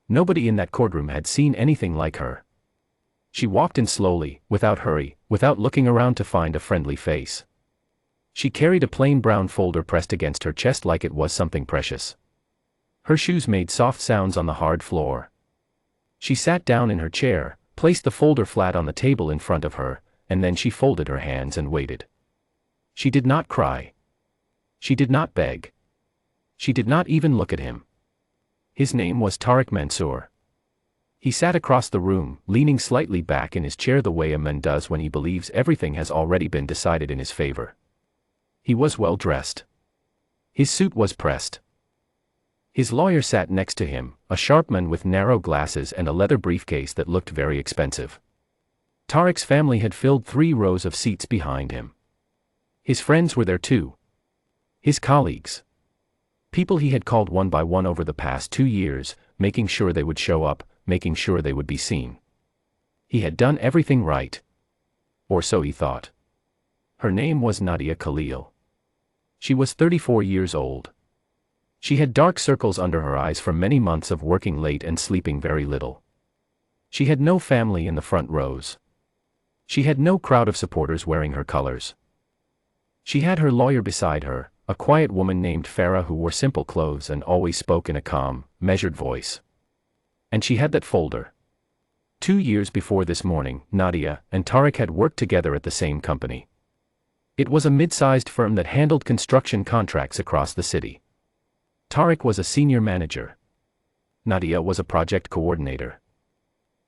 Nobody in that courtroom had seen anything like her. She walked in slowly, without hurry, without looking around to find a friendly face. She carried a plain brown folder pressed against her chest like it was something precious. Her shoes made soft sounds on the hard floor. She sat down in her chair, placed the folder flat on the table in front of her, and then she folded her hands and waited. She did not cry. She did not beg. She did not even look at him. His name was Tariq Mansour. He sat across the room, leaning slightly back in his chair the way a man does when he believes everything has already been decided in his favor. He was well dressed. His suit was pressed. His lawyer sat next to him, a sharp man with narrow glasses and a leather briefcase that looked very expensive. Tariq's family had filled 3 rows of seats behind him. His friends were there too. His colleagues. People he had called one by one over the past 2 years, making sure they would show up, making sure they would be seen. He had done everything right. Or so he thought. Her name was Nadia Khalil. She was 34 years old. She had dark circles under her eyes from many months of working late and sleeping very little. She had no family in the front rows. She had no crowd of supporters wearing her colors. She had her lawyer beside her, a quiet woman named Farah who wore simple clothes and always spoke in a calm, measured voice. And she had that folder. 2 years before this morning, Nadia and Tariq had worked together at the same company. It was a mid-sized firm that handled construction contracts across the city. Tariq was a senior manager. Nadia was a project coordinator.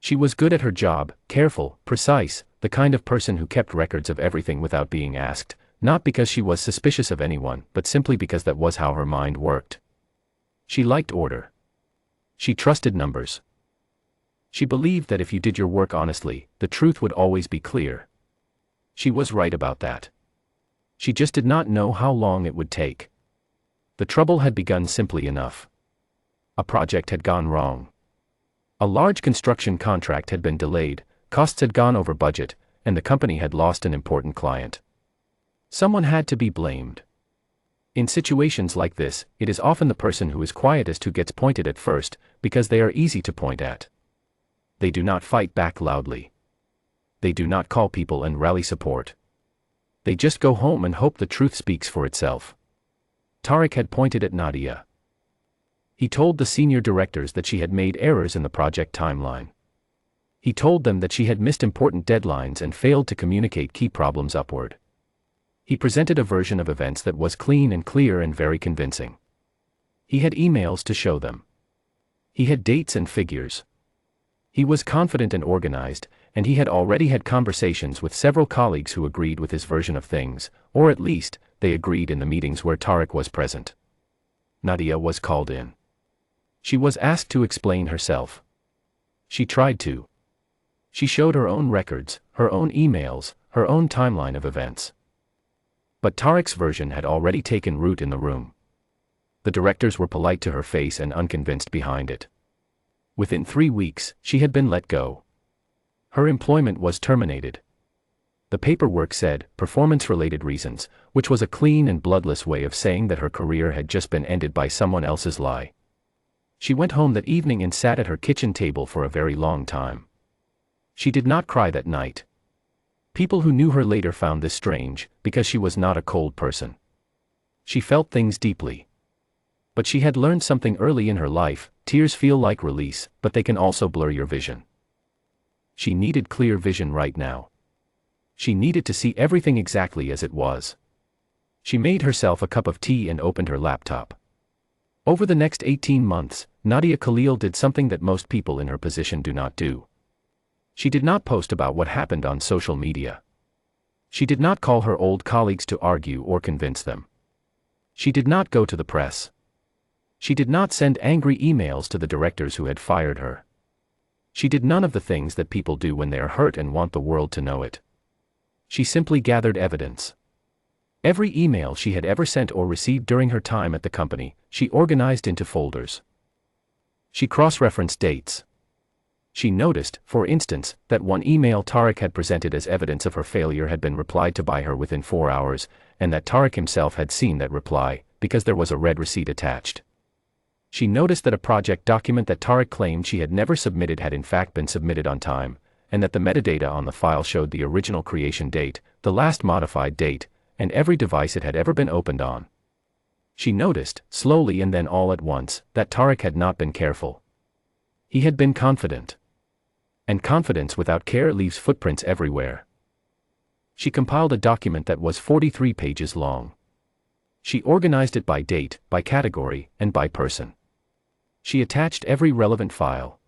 She was good at her job, careful, precise, the kind of person who kept records of everything without being asked, not because she was suspicious of anyone, but simply because that was how her mind worked. She liked order. She trusted numbers. She believed that if you did your work honestly, the truth would always be clear. She was right about that. She just did not know how long it would take. The trouble had begun simply enough. A project had gone wrong. A large construction contract had been delayed, costs had gone over budget, and the company had lost an important client. Someone had to be blamed. In situations like this, it is often the person who is quietest who gets pointed at first, because they are easy to point at. They do not fight back loudly. They do not call people and rally support. They just go home and hope the truth speaks for itself. Tariq had pointed at Nadia. He told the senior directors that she had made errors in the project timeline. He told them that she had missed important deadlines and failed to communicate key problems upward. He presented a version of events that was clean and clear and very convincing. He had emails to show them. He had dates and figures. He was confident and organized, and he had already had conversations with several colleagues who agreed with his version of things, or at least, they agreed in the meetings where Tariq was present. Nadia was called in. She was asked to explain herself. She tried to. She showed her own records, her own emails, her own timeline of events. But Tariq's version had already taken root in the room. The directors were polite to her face and unconvinced behind it. Within 3 weeks, she had been let go. Her employment was terminated. The paperwork said, performance-related reasons, which was a clean and bloodless way of saying that her career had just been ended by someone else's lie. She went home that evening and sat at her kitchen table for a very long time. She did not cry that night. People who knew her later found this strange, because she was not a cold person. She felt things deeply. But she had learned something early in her life: tears feel like release, but they can also blur your vision. She needed clear vision right now. She needed to see everything exactly as it was. She made herself a cup of tea and opened her laptop. Over the next 18 months, Nadia Khalil did something that most people in her position do not do. She did not post about what happened on social media. She did not call her old colleagues to argue or convince them. She did not go to the press. She did not send angry emails to the directors who had fired her. She did none of the things that people do when they are hurt and want the world to know it. She simply gathered evidence. Every email she had ever sent or received during her time at the company, she organized into folders. She cross-referenced dates. She noticed, for instance, that one email Tariq had presented as evidence of her failure had been replied to by her within 4 hours, and that Tariq himself had seen that reply, because there was a red receipt attached. She noticed that a project document that Tariq claimed she had never submitted had in fact been submitted on time, and that the metadata on the file showed the original creation date, the last modified date, and every device it had ever been opened on. She noticed, slowly and then all at once, that Tariq had not been careful. He had been confident. And confidence without care leaves footprints everywhere. She compiled a document that was 43 pages long. She organized it by date, by category, and by person. She attached every relevant file.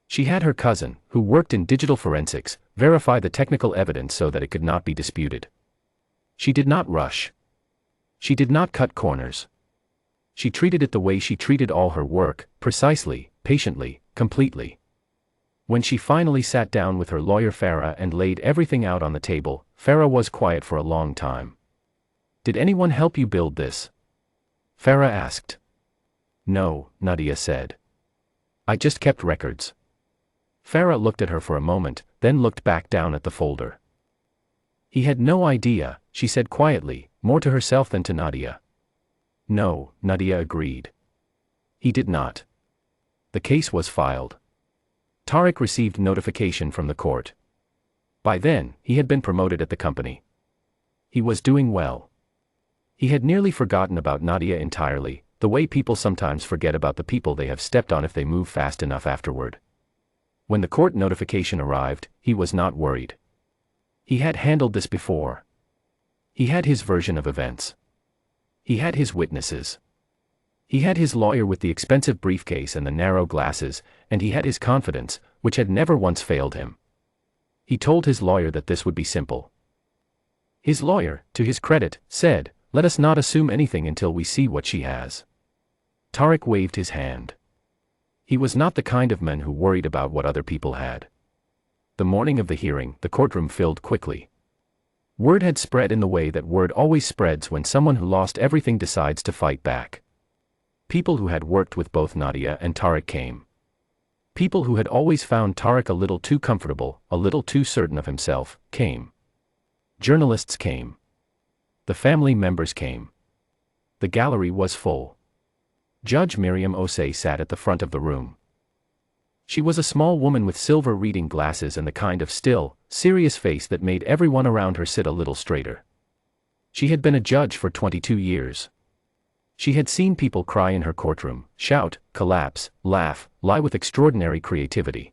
She had her cousin, who worked in digital forensics, verify the technical evidence so that it could not be disputed. She did not rush. She did not cut corners. She treated it the way she treated all her work, precisely, patiently, completely. When she finally sat down with her lawyer Farah and laid everything out on the table, Farah was quiet for a long time. "Did anyone help you build this?" Farah asked. "No," Nadia said. "I just kept records." Farah looked at her for a moment, then looked back down at the folder. "He had no idea," she said quietly, more to herself than to Nadia. "No," Nadia agreed. "He did not." The case was filed. Tariq received notification from the court. By then, he had been promoted at the company. He was doing well. He had nearly forgotten about Nadia entirely, the way people sometimes forget about the people they have stepped on if they move fast enough afterward. When the court notification arrived, he was not worried. He had handled this before. He had his version of events. He had his witnesses. He had his lawyer with the expensive briefcase and the narrow glasses, and he had his confidence, which had never once failed him. He told his lawyer that this would be simple. His lawyer, to his credit, said, "Let us not assume anything until we see what she has." Tariq waved his hand. He was not the kind of man who worried about what other people had. The morning of the hearing, the courtroom filled quickly. Word had spread in the way that word always spreads when someone who lost everything decides to fight back. People who had worked with both Nadia and Tariq came. People who had always found Tariq a little too comfortable, a little too certain of himself, came. Journalists came. The family members came. The gallery was full. Judge Miriam Osei sat at the front of the room. She was a small woman with silver reading glasses and the kind of still, serious face that made everyone around her sit a little straighter. She had been a judge for 22 years. She had seen people cry in her courtroom, shout, collapse, laugh, lie with extraordinary creativity.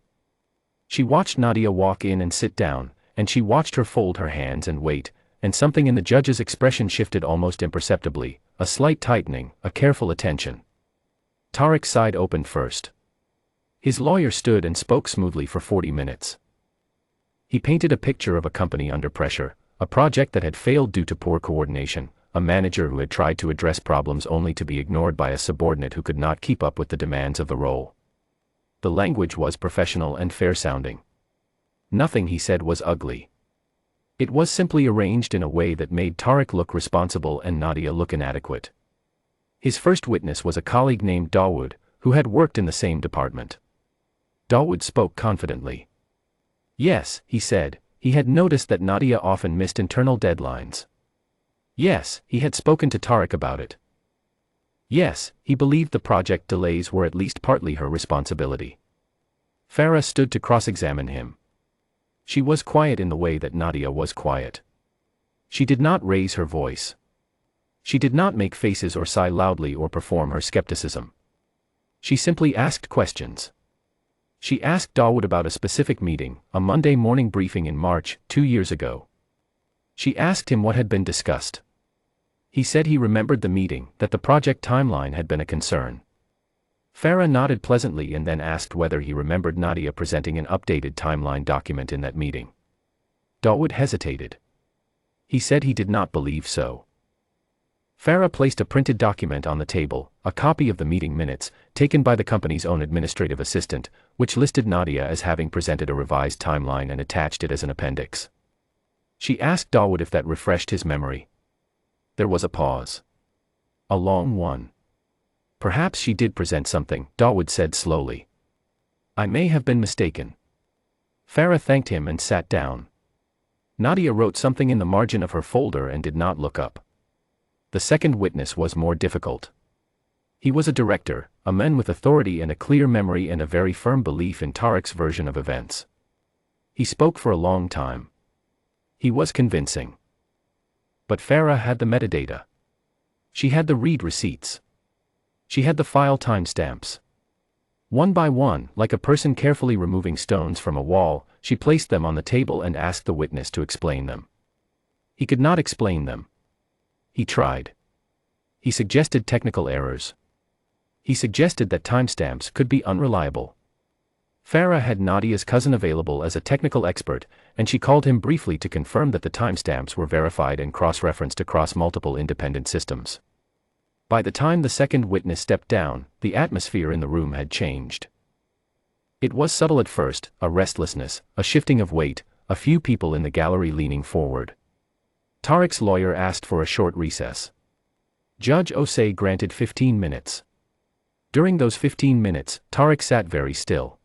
She watched Nadia walk in and sit down, and she watched her fold her hands and wait, and something in the judge's expression shifted almost imperceptibly, a slight tightening, a careful attention. Tariq's side opened first. His lawyer stood and spoke smoothly for 40 minutes. He painted a picture of a company under pressure, a project that had failed due to poor coordination, a manager who had tried to address problems only to be ignored by a subordinate who could not keep up with the demands of the role. The language was professional and fair-sounding. Nothing he said was ugly. It was simply arranged in a way that made Tariq look responsible and Nadia look inadequate. His first witness was a colleague named Dawood, who had worked in the same department. Dawood spoke confidently. Yes, he said, he had noticed that Nadia often missed internal deadlines. Yes, he had spoken to Tariq about it. Yes, he believed the project delays were at least partly her responsibility. Farah stood to cross-examine him. She was quiet in the way that Nadia was quiet. She did not raise her voice. She did not make faces or sigh loudly or perform her skepticism. She simply asked questions. She asked Dawood about a specific meeting, a Monday morning briefing in March, 2 years ago. She asked him what had been discussed. He said he remembered the meeting, that the project timeline had been a concern. Farah nodded pleasantly and then asked whether he remembered Nadia presenting an updated timeline document in that meeting. Dawood hesitated. He said he did not believe so. Farah placed a printed document on the table, a copy of the meeting minutes, taken by the company's own administrative assistant, which listed Nadia as having presented a revised timeline and attached it as an appendix. She asked Dawood if that refreshed his memory. There was a pause. A long one. Perhaps she did present something, Dawood said slowly. I may have been mistaken. Farah thanked him and sat down. Nadia wrote something in the margin of her folder and did not look up. The second witness was more difficult. He was a director, a man with authority and a clear memory and a very firm belief in Tariq's version of events. He spoke for a long time. He was convincing. But Farah had the metadata. She had the read receipts. She had the file timestamps. One by one, like a person carefully removing stones from a wall, she placed them on the table and asked the witness to explain them. He could not explain them. He tried. He suggested technical errors. He suggested that timestamps could be unreliable. Farah had Nadia's cousin available as a technical expert, and she called him briefly to confirm that the timestamps were verified and cross-referenced across multiple independent systems. By the time the second witness stepped down, the atmosphere in the room had changed. It was subtle at first, a restlessness, a shifting of weight, a few people in the gallery leaning forward. Tariq's lawyer asked for a short recess. Judge Osei granted 15 minutes. During those 15 minutes, Tariq sat very still.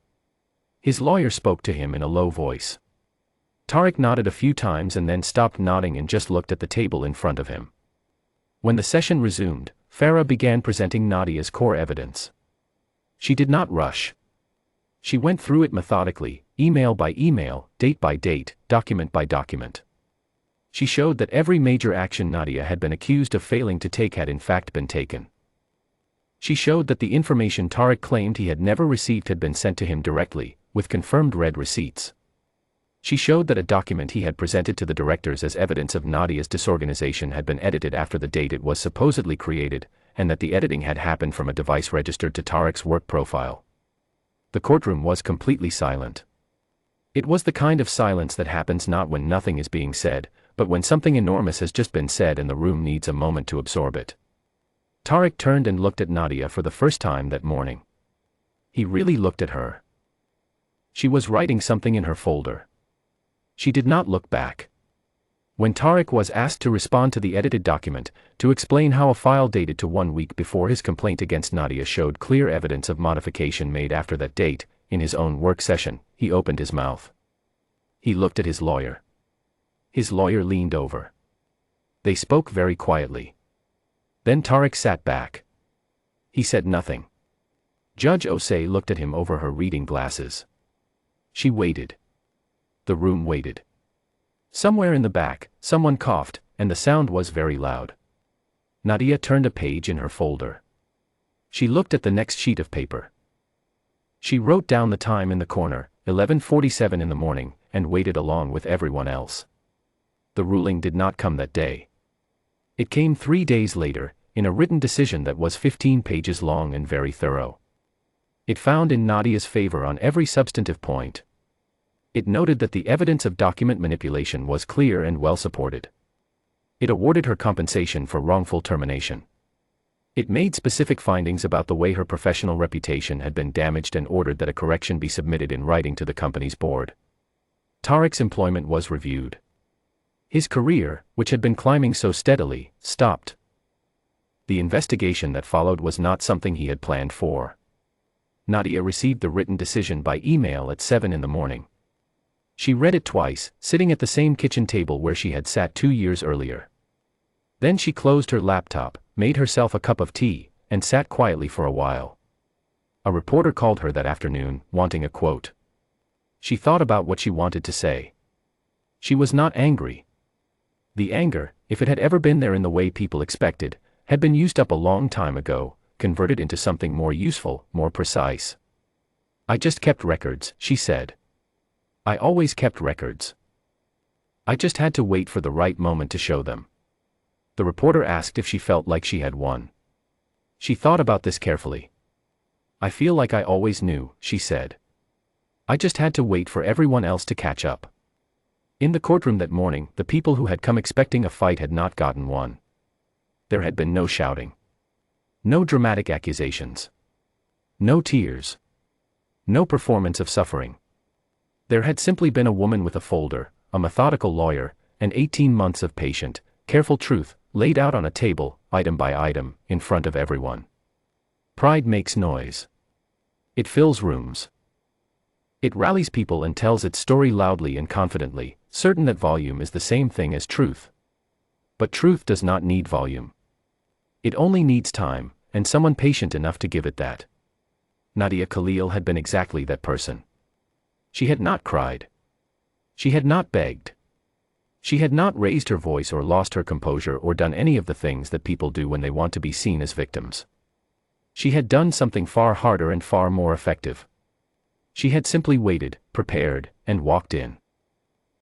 His lawyer spoke to him in a low voice. Tariq nodded a few times and then stopped nodding and just looked at the table in front of him. When the session resumed, Farah began presenting Nadia's core evidence. She did not rush. She went through it methodically, email by email, date by date, document by document. She showed that every major action Nadia had been accused of failing to take had in fact been taken. She showed that the information Tariq claimed he had never received had been sent to him directly, with confirmed read receipts. She showed that a document he had presented to the directors as evidence of Nadia's disorganization had been edited after the date it was supposedly created, and that the editing had happened from a device registered to Tariq's work profile. The courtroom was completely silent. It was the kind of silence that happens not when nothing is being said, but when something enormous has just been said and the room needs a moment to absorb it. Tariq turned and looked at Nadia for the first time that morning. He really looked at her. She was writing something in her folder. She did not look back. When Tariq was asked to respond to the edited document, to explain how a file dated to 1 week before his complaint against Nadia showed clear evidence of modification made after that date, in his own work session, he opened his mouth. He looked at his lawyer. His lawyer leaned over. They spoke very quietly. Then Tariq sat back. He said nothing. Judge Osei looked at him over her reading glasses. She waited. The room waited. Somewhere in the back, someone coughed, and the sound was very loud. Nadia turned a page in her folder. She looked at the next sheet of paper. She wrote down the time in the corner, 11:47 in the morning, and waited along with everyone else. The ruling did not come that day. It came 3 days later, in a written decision that was 15 pages long and very thorough. It found in Nadia's favor on every substantive point. It noted that the evidence of document manipulation was clear and well supported. It awarded her compensation for wrongful termination. It made specific findings about the way her professional reputation had been damaged and ordered that a correction be submitted in writing to the company's board. Tariq's employment was reviewed. His career, which had been climbing so steadily, stopped. The investigation that followed was not something he had planned for. Nadia received the written decision by email at 7 in the morning. She read it twice, sitting at the same kitchen table where she had sat 2 years earlier. Then she closed her laptop, made herself a cup of tea, and sat quietly for a while. A reporter called her that afternoon, wanting a quote. She thought about what she wanted to say. She was not angry. The anger, if it had ever been there in the way people expected, had been used up a long time ago, converted into something more useful, more precise. "I just kept records," she said. "I always kept records. I just had to wait for the right moment to show them." The reporter asked if she felt like she had won. She thought about this carefully. "I feel like I always knew," she said. "I just had to wait for everyone else to catch up." In the courtroom that morning, the people who had come expecting a fight had not gotten one. There had been no shouting. No dramatic accusations. No tears. No performance of suffering. There had simply been a woman with a folder, a methodical lawyer, and 18 months of patient, careful truth, laid out on a table, item by item, in front of everyone. Pride makes noise. It fills rooms. It rallies people and tells its story loudly and confidently, certain that volume is the same thing as truth. But truth does not need volume. It only needs time, and someone patient enough to give it that. Nadia Khalil had been exactly that person. She had not cried. She had not begged. She had not raised her voice or lost her composure or done any of the things that people do when they want to be seen as victims. She had done something far harder and far more effective. She had simply waited, prepared, and walked in.